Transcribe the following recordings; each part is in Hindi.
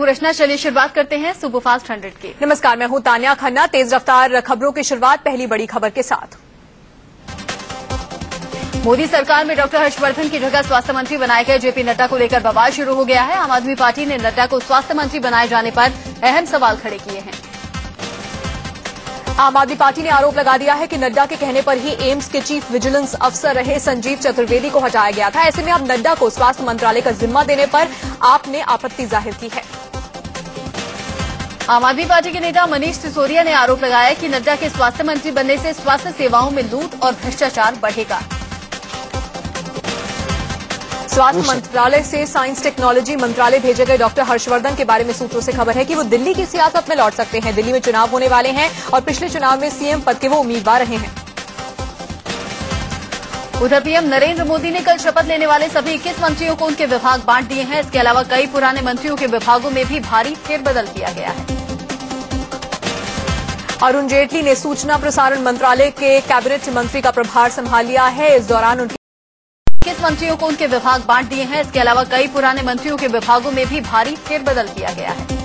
रचना, चलिए शुरुआत करते हैं सुपरफास्ट 100 की। नमस्कार, मैं हूं तानिया खन्ना। तेज रफ्तार खबरों की शुरुआत पहली बड़ी खबर के साथ। मोदी सरकार में डॉक्टर हर्षवर्धन की जगह स्वास्थ्य मंत्री बनाए गए जेपी नड्डा को लेकर बवाल शुरू हो गया है। आम आदमी पार्टी ने नड्डा को स्वास्थ्य मंत्री बनाए जाने पर अहम सवाल खड़े किए हैं। आम आदमी पार्टी ने आरोप लगा दिया है कि नड्डा के कहने पर ही एम्स के चीफ विजिलेंस अफसर रहे संजीव चतुर्वेदी को हटाया गया था। ऐसे में अब नड्डा को स्वास्थ्य मंत्रालय का जिम्मा देने पर आपने आपत्ति जाहिर की है। आम आदमी पार्टी के नेता मनीष सिसोदिया ने आरोप लगाया कि नड्डा के स्वास्थ्य मंत्री बनने से स्वास्थ्य सेवाओं में लूट और भ्रष्टाचार बढ़ेगा। स्वास्थ्य मंत्रालय से साइंस टेक्नोलॉजी मंत्रालय भेजे गए डॉक्टर हर्षवर्धन के बारे में सूत्रों से खबर है कि वो दिल्ली की सियासत में लौट सकते हैं। दिल्ली में चुनाव होने वाले हैं और पिछले चुनाव में सीएम पद के वो उम्मीदवार रहे हैं। उधर पीएम नरेंद्र मोदी ने कल शपथ लेने वाले सभी 21 मंत्रियों को उनके विभाग बांट दिए हैं। इसके अलावा कई पुराने मंत्रियों के विभागों में भी भारी फेरबदल किया गया है। अरुण जेटली ने सूचना प्रसारण मंत्रालय के कैबिनेट मंत्री का प्रभार संभाल लिया है। इस दौरान उनके 21 मंत्रियों को उनके विभाग बांट दिए हैं। इसके अलावा कई पुराने मंत्रियों के विभागों में भी भारी फेरबदल किया गया है।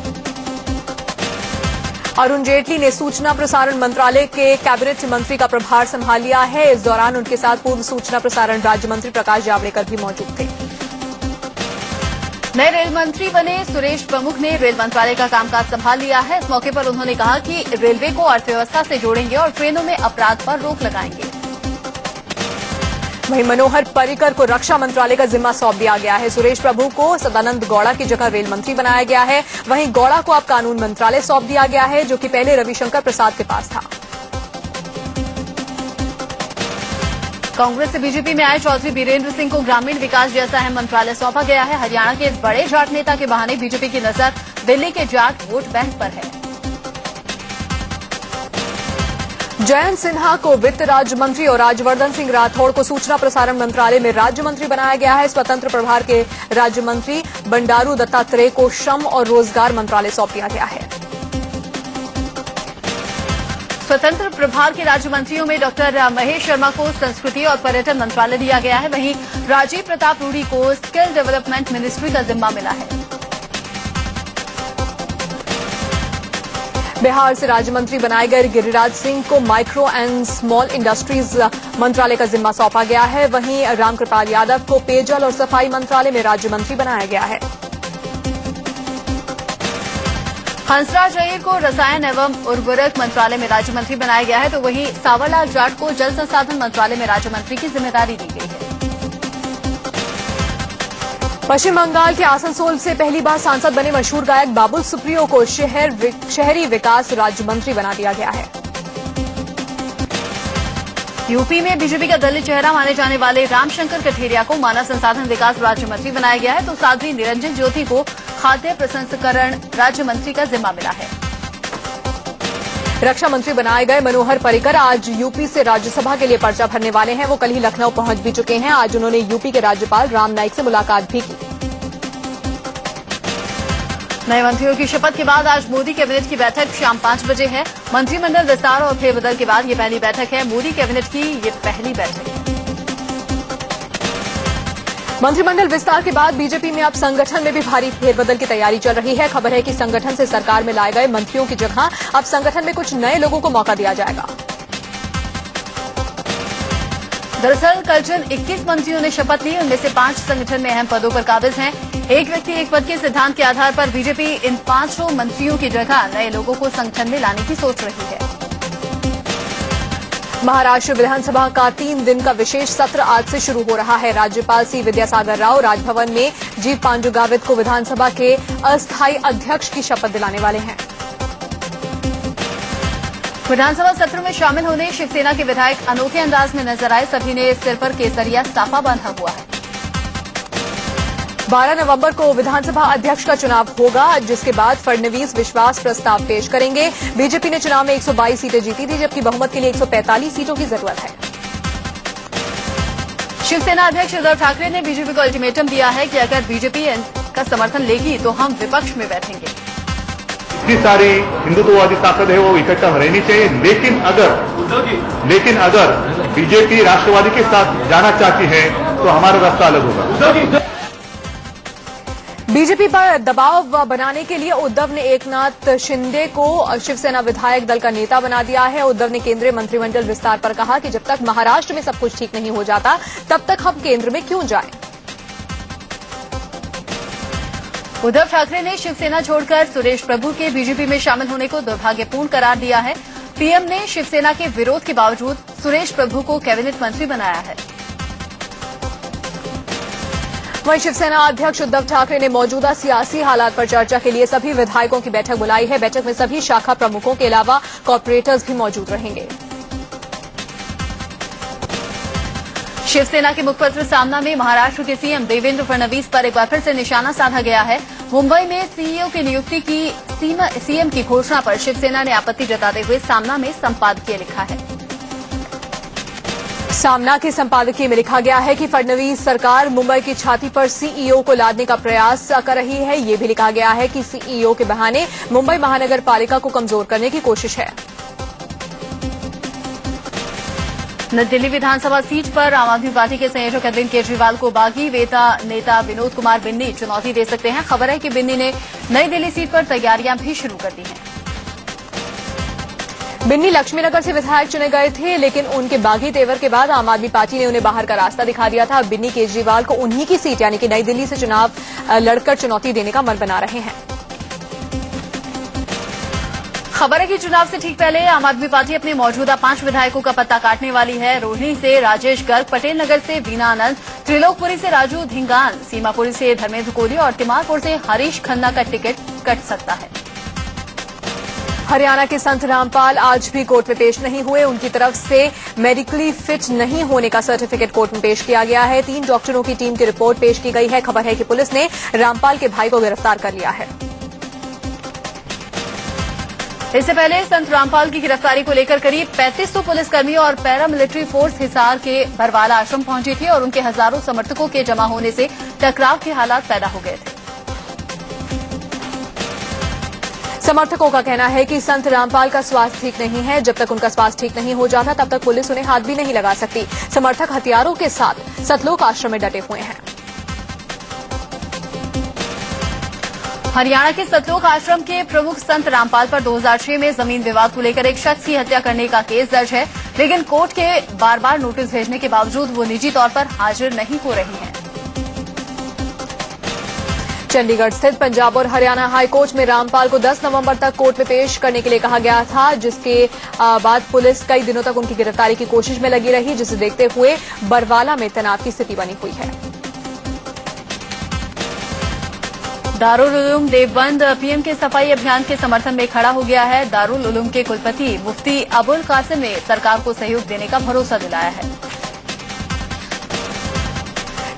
अरुण जेटली ने सूचना प्रसारण मंत्रालय के कैबिनेट मंत्री का प्रभार संभाल लिया है। इस दौरान उनके साथ पूर्व सूचना प्रसारण राज्य मंत्री प्रकाश जावड़ेकर भी मौजूद थे। नए रेल मंत्री बने सुरेश प्रमुख ने रेल मंत्रालय का कामकाज संभाल लिया है। इस मौके पर उन्होंने कहा कि रेलवे को अर्थव्यवस्था से जोड़ेंगे और ट्रेनों में अपराध पर रोक लगाएंगे। वहीं मनोहर पर्रिकर को रक्षा मंत्रालय का जिम्मा सौंप दिया गया है। सुरेश प्रभु को सदानंद गौड़ा की जगह रेल मंत्री बनाया गया है। वहीं गौड़ा को अब कानून मंत्रालय सौंप दिया गया है, जो कि पहले रविशंकर प्रसाद के पास था। कांग्रेस से बीजेपी में आए चौधरी बीरेंद्र सिंह को ग्रामीण विकास जैसा अहम मंत्रालय सौंपा गया है। हरियाणा के इस बड़े जाट नेता के बहाने बीजेपी की नजर दिल्ली के जाट वोट बैंक पर है। जयंत सिन्हा को वित्त राज्य मंत्री और राज्यवर्धन सिंह राठौड़ को सूचना प्रसारण मंत्रालय में राज्य मंत्री बनाया गया है। स्वतंत्र प्रभार के राज्य मंत्री बंडारू दत्तात्रेय को श्रम और रोजगार मंत्रालय सौंप दिया गया है। स्वतंत्र प्रभार के राज्य मंत्रियों में डॉक्टर महेश शर्मा को संस्कृति और पर्यटन मंत्रालय दिया गया है। वहीं राजीव प्रताप रूडी को स्किल डेवलपमेंट मिनिस्ट्री का जिम्मा मिला है। बिहार से राज्य मंत्री बनाए गए गिरिराज सिंह को माइक्रो एंड स्मॉल इंडस्ट्रीज मंत्रालय का जिम्मा सौंपा गया है। वहीं रामकृपाल यादव को पेयजल और सफाई मंत्रालय में राज्य मंत्री बनाया गया है। हंसराज अय्यर को रसायन एवं उर्वरक मंत्रालय में राज्य मंत्री बनाया गया है, तो वहीं सावरलाल जाट को जल संसाधन मंत्रालय में राज्य मंत्री की जिम्मेदारी दी गई है। पश्चिम बंगाल के आसनसोल से पहली बार सांसद बने मशहूर गायक बाबुल सुप्रियो को शहरी विकास राज्य मंत्री बना दिया गया है। यूपी में बीजेपी का दलित चेहरा माने जाने वाले रामशंकर कठेरिया को मानव संसाधन विकास राज्य मंत्री बनाया गया है, तो साध्वी निरंजन ज्योति को खाद्य प्रसंस्करण राज्य मंत्री का जिम्मा मिला है। रक्षा मंत्री बनाए गए मनोहर पर्रिकर आज यूपी से राज्यसभा के लिए पर्चा भरने वाले हैं। वो कल ही लखनऊ पहुंच भी चुके हैं। आज उन्होंने यूपी के राज्यपाल राम नाईक से मुलाकात भी की। नए मंत्रियों की शपथ के बाद आज मोदी कैबिनेट की बैठक शाम 5 बजे है। मंत्रिमंडल विस्तार और फेरबदल के बाद ये पहली बैठक है। मोदी कैबिनेट की ये पहली बैठक है। मंत्रिमंडल विस्तार के बाद बीजेपी में अब संगठन में भी भारी फेरबदल की तैयारी चल रही है। खबर है कि संगठन से सरकार में लाए गए मंत्रियों की जगह अब संगठन में कुछ नए लोगों को मौका दिया जाएगा। दरअसल कल जिन 21 मंत्रियों ने शपथ ली, उनमें से 5 संगठन में अहम पदों पर काबिज हैं। एक व्यक्ति एक पद के सिद्धांत के आधार पर बीजेपी इन 5 मंत्रियों की जगह नए लोगों को संगठन में लाने की सोच रही है। महाराष्ट्र विधानसभा का 3 दिन का विशेष सत्र आज से शुरू हो रहा है। राज्यपाल सी विद्यासागर राव राजभवन में जी पांडु गावित को विधानसभा के अस्थायी अध्यक्ष की शपथ दिलाने वाले हैं। विधानसभा सत्र में शामिल होने शिवसेना के विधायक अनोखे अंदाज में नजर आए। सभी ने सिर पर केसरिया साफा बांधा हुआ है। 12 नवंबर को विधानसभा अध्यक्ष का चुनाव होगा, जिसके बाद फडणवीस विश्वास प्रस्ताव पेश करेंगे। बीजेपी ने चुनाव में 122 सीटें जीती थी, जबकि बहुमत के लिए 145 सीटों की जरूरत है। शिवसेना अध्यक्ष उद्धव ठाकरे ने बीजेपी को अल्टीमेटम दिया है कि अगर बीजेपी का समर्थन लेगी तो हम विपक्ष में बैठेंगे। इतनी सारी हिंदुत्ववादी ताकत है, वो इकट्ठा रहनी चाहिए। लेकिन अगर बीजेपी राष्ट्रवादी के साथ जाना चाहती है तो हमारा रास्ता अलग होगा। बीजेपी पर दबाव बनाने के लिए उद्धव ने एकनाथ शिंदे को शिवसेना विधायक दल का नेता बना दिया है। उद्धव ने केंद्रीय मंत्रिमंडल विस्तार पर कहा कि जब तक महाराष्ट्र में सब कुछ ठीक नहीं हो जाता तब तक हम केंद्र में क्यों जाएं। उद्धव ठाकरे ने शिवसेना छोड़कर सुरेश प्रभु के बीजेपी में शामिल होने को दुर्भाग्यपूर्ण करार दिया है। पीएम ने शिवसेना के विरोध के बावजूद सुरेश प्रभु को कैबिनेट मंत्री बनाया है। वहीं शिवसेना अध्यक्ष उद्धव ठाकरे ने मौजूदा सियासी हालात पर चर्चा के लिए सभी विधायकों की बैठक बुलाई है। बैठक में सभी शाखा प्रमुखों के अलावा कॉर्पोरेटर्स भी मौजूद रहेंगे। शिवसेना के मुखपत्र सामना में महाराष्ट्र के सीएम देवेंद्र फडणवीस पर एक बार फिर से निशाना साधा गया है। मुंबई में सीईओ की नियुक्ति की सीएम की घोषणा पर शिवसेना ने आपत्ति जताते हुए सामना में संपादकीय लिखा है। सामना के संपादकीय में लिखा गया है कि फडणवीस सरकार मुंबई की छाती पर सीईओ को लादने का प्रयास कर रही है। ये भी लिखा गया है कि सीईओ के बहाने मुंबई महानगर पालिका को कमजोर करने की कोशिश है। नई दिल्ली विधानसभा सीट पर आम आदमी पार्टी के संयोजक अरविंद केजरीवाल को बागी नेता विनोद कुमार बिन्नी चुनौती दे सकते हैं। खबर है कि बिन्नी ने नई दिल्ली सीट पर तैयारियां भी शुरू कर दी हैं। बिन्नी लक्ष्मीनगर से विधायक चुने गए थे, लेकिन उनके बागी तेवर के बाद आम आदमी पार्टी ने उन्हें बाहर का रास्ता दिखा दिया था। बिन्नी केजरीवाल को उन्हीं की सीट यानी कि नई दिल्ली से चुनाव लड़कर चुनौती देने का मन बना रहे हैं। खबर है कि चुनाव से ठीक पहले आम आदमी पार्टी अपने मौजूदा 5 विधायकों का पत्ता काटने वाली है। रोहिणी से राजेश गर्ग, पटेल नगर से वीना आनंद, त्रिलोकपुरी से राजू धिंगान, सीमापुरी से धर्मेंद्र कोहली और तिमारपुर से हरीश खन्ना का टिकट कट सकता है। हरियाणा के संत रामपाल आज भी कोर्ट में पेश नहीं हुए। उनकी तरफ से मेडिकली फिट नहीं होने का सर्टिफिकेट कोर्ट में पेश किया गया है। 3 डॉक्टरों की टीम की रिपोर्ट पेश की गई है। खबर है कि पुलिस ने रामपाल के भाई को गिरफ्तार कर लिया है। इससे पहले संत रामपाल की गिरफ्तारी को लेकर करीब 3500 पुलिसकर्मी और पैरामिलिट्री फोर्स हिसार के बरवाला आश्रम पहुंची थी और उनके हजारों समर्थकों के जमा होने से टकराव के हालात पैदा हो गए थे। समर्थकों का कहना है कि संत रामपाल का स्वास्थ्य ठीक नहीं है। जब तक उनका स्वास्थ्य ठीक नहीं हो जाता तब तक पुलिस उन्हें हाथ भी नहीं लगा सकती। समर्थक हथियारों के साथ सतलोक आश्रम में डटे हुए हैं। हरियाणा के सतलोक आश्रम के प्रमुख संत रामपाल पर 2006 में जमीन विवाद को लेकर एक शख्स की हत्या करने का केस दर्ज है, लेकिन कोर्ट के बार बार नोटिस भेजने के बावजूद वो निजी तौर पर हाजिर नहीं हो रही हैं। चंडीगढ़ स्थित पंजाब और हरियाणा हाईकोर्ट में रामपाल को 10 नवंबर तक कोर्ट में पेश करने के लिए कहा गया था, जिसके बाद पुलिस कई दिनों तक उनकी गिरफ्तारी की कोशिश में लगी रही, जिसे देखते हुए बरवाला में तनाव की स्थिति बनी हुई है। दारुल उलूम देवबंद पीएम के सफाई अभियान के समर्थन में खड़ा हो गया है। दारुल उलूम के कुलपति मुफ्ती अबुल कासिम ने सरकार को सहयोग देने का भरोसा दिलाया है।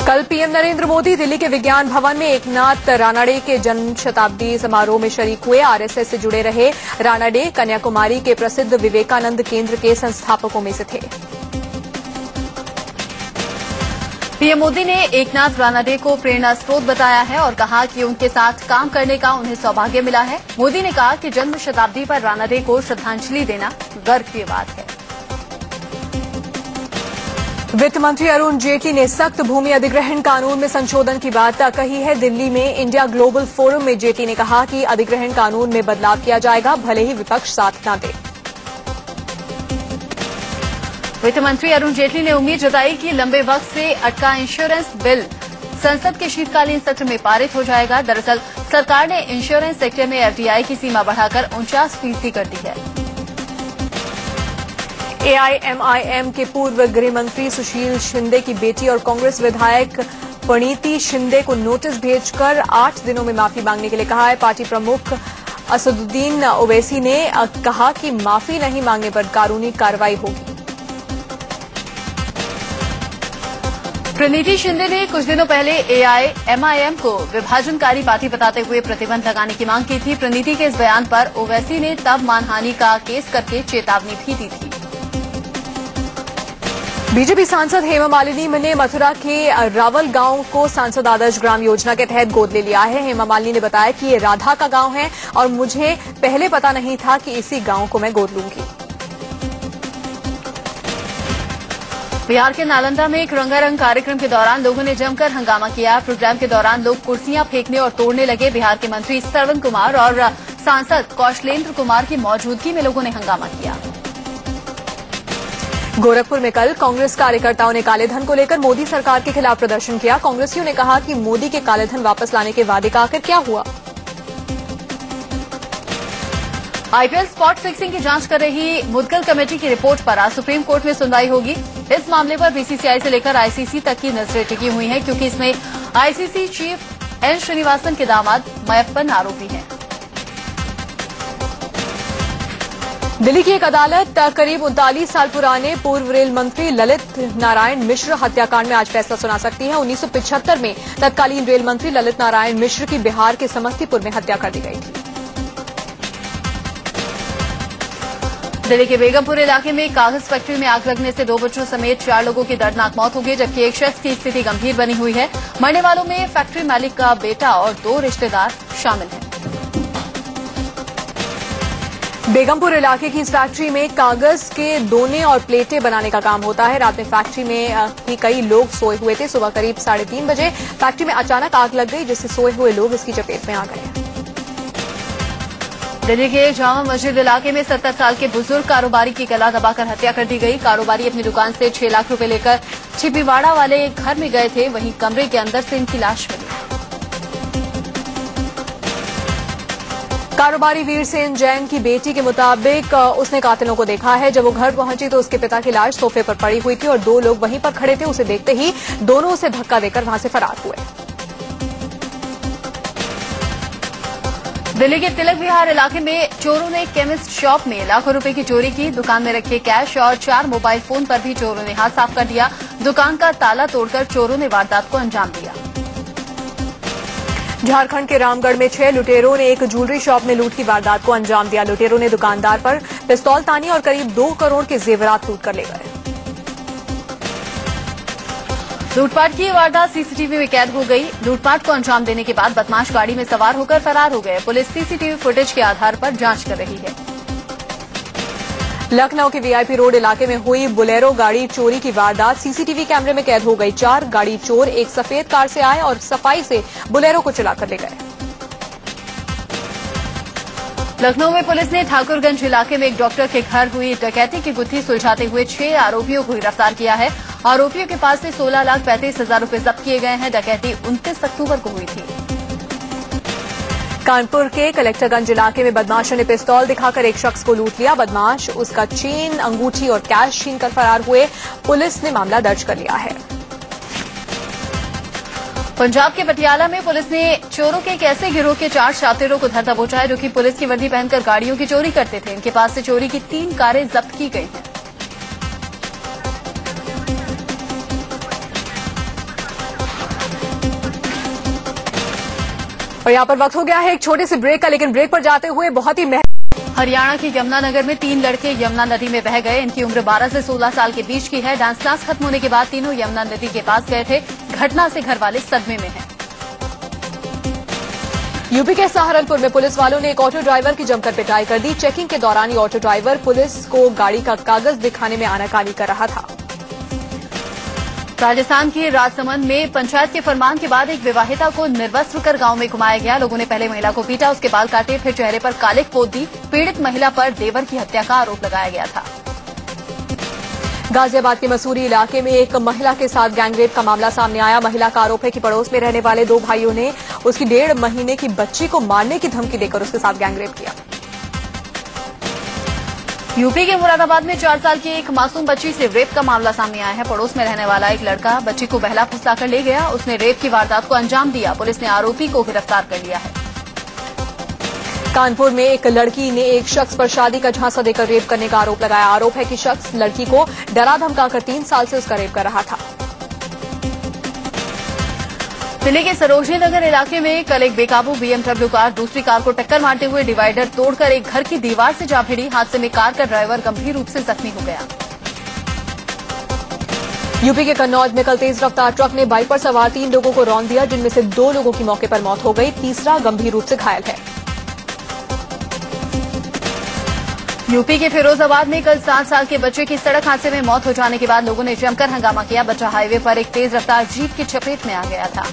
कल पीएम नरेंद्र मोदी दिल्ली के विज्ञान भवन में एकनाथ रानाडे के जन्म शताब्दी समारोह में शरीक हुए। आरएसएस से जुड़े रहे रानाडे कन्याकुमारी के प्रसिद्ध विवेकानंद केंद्र के संस्थापकों में से थे। पीएम मोदी ने एकनाथ रानाडे को प्रेरणा स्रोत बताया है और कहा कि उनके साथ काम करने का उन्हें सौभाग्य मिला है। मोदी ने कहा कि जन्म शताब्दी पर रानाडे को श्रद्धांजलि देना गर्व की बात है। वित्त मंत्री अरुण जेटली ने सख्त भूमि अधिग्रहण कानून में संशोधन की बात कही है। दिल्ली में इंडिया ग्लोबल फोरम में जेटली ने कहा कि अधिग्रहण कानून में बदलाव किया जाएगा, भले ही विपक्ष साथ न दे। वित्त मंत्री अरुण जेटली ने उम्मीद जताई कि लंबे वक्त से अटका इंश्योरेंस बिल संसद के शीतकालीन सत्र में पारित हो जाएगा। दरअसल सरकार ने इंश्योरेंस सेक्टर में एफडीआई की सीमा बढ़ाकर 49% कर दी है। एआईएमआईएम के पूर्व गृह मंत्री सुशील शिंदे की बेटी और कांग्रेस विधायक प्रणीति शिंदे को नोटिस भेजकर 8 दिनों में माफी मांगने के लिए कहा है। पार्टी प्रमुख असदुद्दीन ओवैसी ने कहा कि माफी नहीं मांगने पर कानूनी कार्रवाई होगी। प्रणीति शिंदे ने कुछ दिनों पहले एआईएमआईएम को विभाजनकारी पार्टी बताते हुए प्रतिबंध लगाने की मांग की थी। प्रणीति के इस बयान पर ओवैसी ने तब मानहानि का केस करके चेतावनी भी दी थी। बीजेपी सांसद हेमा मालिनी ने मथुरा के रावल गांव को सांसद आदर्श ग्राम योजना के तहत गोद ले लिया है। हेमा मालिनी ने बताया कि ये राधा का गांव है और मुझे पहले पता नहीं था कि इसी गांव को मैं गोद लूंगी। बिहार के नालंदा में एक रंगारंग कार्यक्रम के दौरान लोगों ने जमकर हंगामा किया। प्रोग्राम के दौरान लोग कुर्सियां फेंकने और तोड़ने लगे। बिहार के मंत्री श्रवण कुमार और सांसद कौशलेंद्र कुमार की मौजूदगी में लोगों ने हंगामा किया। गोरखपुर में कल कांग्रेस कार्यकर्ताओं ने कालेधन को लेकर मोदी सरकार के खिलाफ प्रदर्शन किया। कांग्रेसियों ने कहा कि मोदी के कालेधन वापस लाने के वादे का आखिर क्या हुआ। आईपीएल स्पॉट फिक्सिंग की जांच कर रही मुद्गल कमेटी की रिपोर्ट पर आज सुप्रीम कोर्ट में सुनवाई होगी। इस मामले पर बीसीसीआई से लेकर आईसीसी तक की नजरें टिकी हुई हैं, क्योंकि इसमें आईसीसी चीफ एन श्रीनिवासन के दामाद मयप्पन आरोपी हैं। दिल्ली की एक अदालत करीब 39 साल पुराने पूर्व रेल मंत्री ललित नारायण मिश्र हत्याकांड में आज फैसला सुना सकती है। 1975 में तत्कालीन रेल मंत्री ललित नारायण मिश्र की बिहार के समस्तीपुर में हत्या कर दी गई थी। दिल्ली के बेगमपुर इलाके में कागज फैक्ट्री में आग लगने से 2 बच्चों समेत 4 लोगों की दर्दनाक मौत हो गई, जबकि एक शख्स की स्थिति गंभीर बनी हुई है। मरने वालों में फैक्ट्री मालिक का बेटा और 2 रिश्तेदार शामिल हैं। बेगमपुर इलाके की इस फैक्ट्री में कागज के दोने और प्लेटें बनाने का काम होता है। रात में फैक्ट्री में ही कई लोग सोए हुए थे। सुबह करीब 3:30 बजे फैक्ट्री में अचानक आग लग गई, जिससे सोए हुए लोग इसकी चपेट में आ गए। दिल्ली के जामा मस्जिद इलाके में 70 साल के बुजुर्ग कारोबारी की गला दबाकर हत्या कर दी गई। कारोबारी अपनी दुकान से 6 लाख रुपए लेकर छिपीवाड़ा वाले घर में गए थे, वहीं कमरे के अंदर से इनकी लाश मिली। कारोबारी वीर सेन जैन की बेटी के मुताबिक उसने कातिलों को देखा है। जब वो घर पहुंची तो उसके पिता की लाश सोफे पर पड़ी हुई थी और 2 लोग वहीं पर खड़े थे। उसे देखते ही दोनों उसे धक्का देकर वहां से फरार हुए। दिल्ली के तिलक विहार इलाके में चोरों ने केमिस्ट शॉप में लाखों रुपए की चोरी की। दुकान में रखे कैश और 4 मोबाइल फोन पर भी चोरों ने हाथ साफ कर दिया। दुकान का ताला तोड़कर चोरों ने वारदात को अंजाम दिया। झारखंड के रामगढ़ में 6 लुटेरों ने एक ज्वेलरी शॉप में लूट की वारदात को अंजाम दिया। लुटेरों ने दुकानदार पर पिस्तौल तानी और करीब 2 करोड़ के जेवरात लूट कर ले गए। लूटपाट की वारदात सीसीटीवी में कैद हो गई। लूटपाट को अंजाम देने के बाद बदमाश गाड़ी में सवार होकर फरार हो गए। पुलिस सीसीटीवी फुटेज के आधार पर जांच कर रही है। लखनऊ के वीआईपी रोड इलाके में हुई बुलेरो गाड़ी चोरी की वारदात सीसीटीवी कैमरे में कैद हो गई। 4 गाड़ी चोर एक सफेद कार से आए और सफाई से बुलेरो को चलाकर ले गए। लखनऊ में पुलिस ने ठाकुरगंज इलाके में एक डॉक्टर के घर हुई डकैती की गुत्थी सुलझाते हुए 6 आरोपियों को गिरफ्तार किया है। आरोपियों के पास से 16,35,000 रुपए जब्त किए गए हैं। डकैती 29 अक्टूबर को हुई थी। कानपुर के कलेक्टरगंज इलाके में बदमाशों ने पिस्तौल दिखाकर एक शख्स को लूट लिया। बदमाश उसका चेन, अंगूठी और कैश छीनकर फरार हुए। पुलिस ने मामला दर्ज कर लिया है। पंजाब के पटियाला में पुलिस ने चोरों के एक ऐसे गिरोह के 4 शातिरों को धर दबोचा है, जो कि पुलिस की वर्दी पहनकर गाड़ियों की चोरी करते थे। इनके पास से चोरी की 3 कारें जब्त की गई हैं। और यहाँ पर वक्त हो गया है एक छोटे से ब्रेक का, लेकिन ब्रेक पर जाते हुए बहुत ही हरियाणा के यमुनानगर में 3 लड़के यमुना नदी में बह गए। इनकी उम्र 12 से 16 साल के बीच की है। डांस क्लास खत्म होने के बाद तीनों यमुना नदी के पास गए थे। घटना से घर वाले सदमे में हैं। यूपी के सहारनपुर में पुलिस वालों ने एक ऑटो ड्राइवर की जमकर पिटाई कर दी। चेकिंग के दौरान ये ऑटो ड्राइवर पुलिस को गाड़ी का कागज दिखाने में आनाकानी कर रहा था। राजस्थान के राजसमंद में पंचायत के फरमान के बाद एक विवाहिता को निर्वस्त्र कर गांव में घुमाया गया। लोगों ने पहले महिला को पीटा, उसके बाल काटे, फिर चेहरे पर कालिख पोत दी। पीड़ित महिला पर देवर की हत्या का आरोप लगाया गया था। गाजियाबाद के मसूरी इलाके में एक महिला के साथ गैंगरेप का मामला सामने आया। महिला का आरोप है कि पड़ोस में रहने वाले 2 भाइयों ने उसकी 1.5 महीने की बच्ची को मारने की धमकी देकर उसके साथ गैंगरेप किया। यूपी के मुरादाबाद में 4 साल की एक मासूम बच्ची से रेप का मामला सामने आया है। पड़ोस में रहने वाला एक लड़का बच्ची को बहला फुसलाकर ले गया। उसने रेप की वारदात को अंजाम दिया। पुलिस ने आरोपी को गिरफ्तार कर लिया है। कानपुर में एक लड़की ने एक शख्स पर शादी का झांसा देकर रेप करने का आरोप लगाया। आरोप है कि शख्स लड़की को डरा धमकाकर 3 साल से उसका रेप कर रहा था। दिल्ली के सरोजनी नगर इलाके में कल एक बेकाबू बीएमडब्ल्यू कार दूसरी कार को टक्कर मारते हुए डिवाइडर तोड़कर एक घर की दीवार से जा भिड़ी। हादसे में कार का ड्राइवर गंभीर रूप से जख्मी हो गया। यूपी के कन्नौज में कल तेज रफ्तार ट्रक ने बाइक पर सवार 3 लोगों को रौंद दिया, जिनमें से 2 लोगों की मौके पर मौत हो गई। तीसरा गंभीर रूप से घायल है। यूपी के फिरोजाबाद में कल 7 साल के बच्चे की सड़क हादसे में मौत हो जाने के बाद लोगों ने जमकर हंगामा किया। बच्चा हाईवे पर एक तेज रफ्तार जीप की चपेट में आ गया था।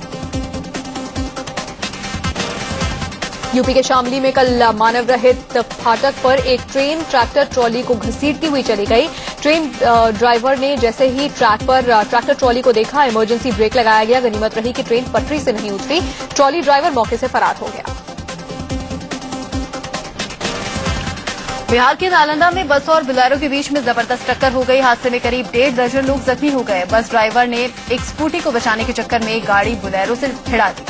यूपी के शामली में कल मानव रहित फाटक पर एक ट्रेन ट्रैक्टर ट्रॉली को घसीटती हुई चली गई। ट्रेन ड्राइवर ने जैसे ही ट्रैक पर ट्रैक्टर ट्रॉली को देखा, इमरजेंसी ब्रेक लगाया गया। गनीमत रही कि ट्रेन पटरी से नहीं उतरी। ट्रॉली ड्राइवर मौके से फरार हो गया। बिहार के नालंदा में बस और बोलेरो के बीच में जबरदस्त टक्कर हो गई। हादसे में करीब 1.5 दर्जन लोग जख्मी हो गए। बस ड्राइवर ने एक स्कूटी को बचाने के चक्कर में एक गाड़ी बोलेरो से भिड़ा दी।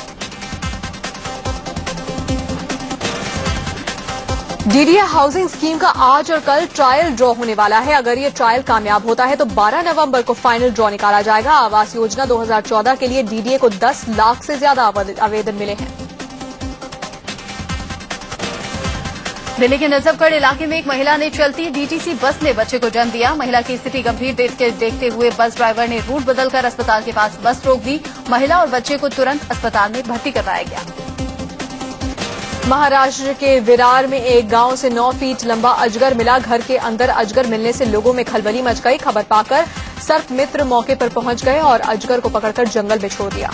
डीडीए हाउसिंग स्कीम का आज और कल ट्रायल ड्रॉ होने वाला है। अगर ये ट्रायल कामयाब होता है तो 12 नवंबर को फाइनल ड्रॉ निकाला जाएगा। आवास योजना 2014 के लिए डीडीए को 10 लाख से ज्यादा आवेदन मिले हैं। दिल्ली के नजफगढ़ इलाके में एक महिला ने चलती डीटीसी बस में बच्चे को जन्म दिया। महिला की स्थिति गंभीर देखते हुए बस ड्राइवर ने रूट बदलकर अस्पताल के पास बस रोक दी। महिला और बच्चे को तुरंत अस्पताल में भर्ती करवाया गया। महाराष्ट्र के विरार में एक गांव से 9 फीट लंबा अजगर मिला। घर के अंदर अजगर मिलने से लोगों में खलबली मच गई। खबर पाकर सर्प मित्र मौके पर पहुंच गए और अजगर को पकड़कर जंगल में छोड़ दिया।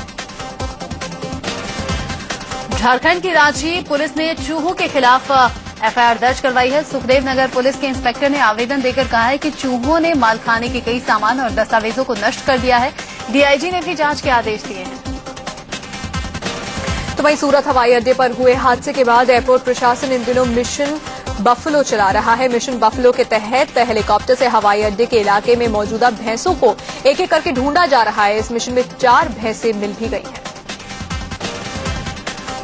झारखंड की रांची पुलिस ने चूहों के खिलाफ एफआईआर दर्ज करवाई है। सुखदेव नगर पुलिस के इंस्पेक्टर ने आवेदन देकर कहा है कि चूहों ने मालखाने के कई सामान और दस्तावेजों को नष्ट कर दिया है। डीआईजी ने भी जांच के आदेश दिए हैं। तो वहीं सूरत हवाई अड्डे पर हुए हादसे के बाद एयरपोर्ट प्रशासन इन दिनों मिशन बफलो चला रहा है। मिशन बफलो के तहत हेलीकॉप्टर से हवाई अड्डे के इलाके में मौजूदा भैंसों को एक एक करके ढूंढा जा रहा है। इस मिशन में 4 भैंसें मिल भी गई हैं।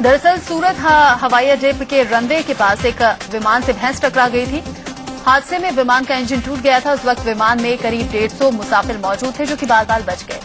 दरअसल सूरत हवाई अड्डे के रनवे के पास एक विमान से भैंस टकरा गई थी। हादसे में विमान का इंजन टूट गया था। उस वक्त विमान में करीब 150 मुसाफिर मौजूद थे जो कि बाल बाल बच गए।